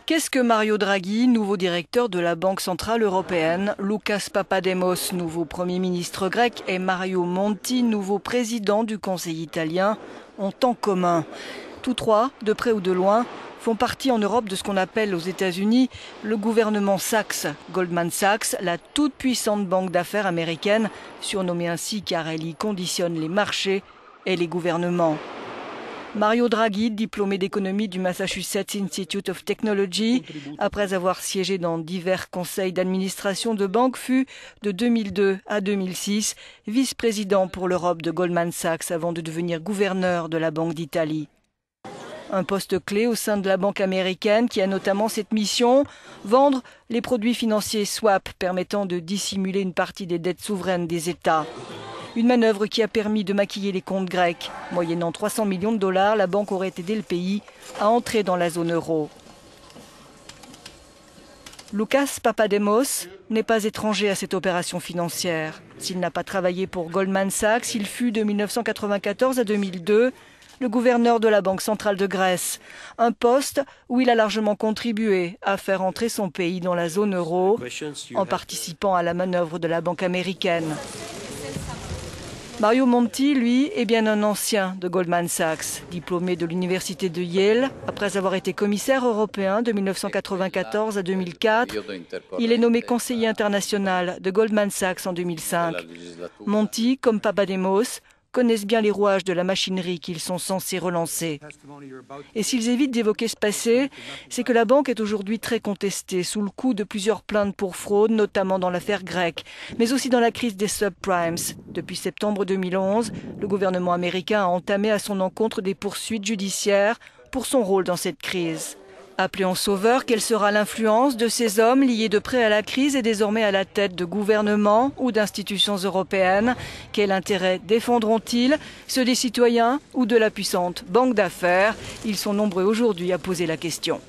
Qu'est-ce que Mario Draghi, nouveau directeur de la Banque centrale européenne, Lucas Papademos, nouveau Premier ministre grec, et Mario Monti, nouveau président du Conseil italien, ont en commun? Tous trois, de près ou de loin, font partie en Europe de ce qu'on appelle aux États-Unis le gouvernement Sachs. Goldman Sachs, la toute puissante banque d'affaires américaine, surnommée ainsi car elle y conditionne les marchés et les gouvernements. Mario Draghi, diplômé d'économie du Massachusetts Institute of Technology, après avoir siégé dans divers conseils d'administration de banques, fut, de 2002 à 2006, vice-président pour l'Europe de Goldman Sachs avant de devenir gouverneur de la Banque d'Italie. Un poste clé au sein de la banque américaine qui a notamment cette mission, vendre les produits financiers swap permettant de dissimuler une partie des dettes souveraines des États. Une manœuvre qui a permis de maquiller les comptes grecs. Moyennant 300 millions de dollars, la banque aurait aidé le pays à entrer dans la zone euro. Lucas Papademos n'est pas étranger à cette opération financière. S'il n'a pas travaillé pour Goldman Sachs, il fut de 1994 à 2002 le gouverneur de la Banque centrale de Grèce, un poste où il a largement contribué à faire entrer son pays dans la zone euro en participant à la manœuvre de la banque américaine. Mario Monti, lui, est bien un ancien de Goldman Sachs, diplômé de l'université de Yale. Après avoir été commissaire européen de 1994 à 2004, il est nommé conseiller international de Goldman Sachs en 2005. Monti, comme Papademos, connaissent bien les rouages de la machinerie qu'ils sont censés relancer. Et s'ils évitent d'évoquer ce passé, c'est que la banque est aujourd'hui très contestée, sous le coup de plusieurs plaintes pour fraude, notamment dans l'affaire grecque, mais aussi dans la crise des subprimes. Depuis septembre 2011, le gouvernement américain a entamé à son encontre des poursuites judiciaires pour son rôle dans cette crise. Appelé en sauveur, quelle sera l'influence de ces hommes liés de près à la crise et désormais à la tête de gouvernements ou d'institutions européennes? Quel intérêt défendront-ils? Ceux des citoyens ou de la puissante banque d'affaires? Ils sont nombreux aujourd'hui à poser la question.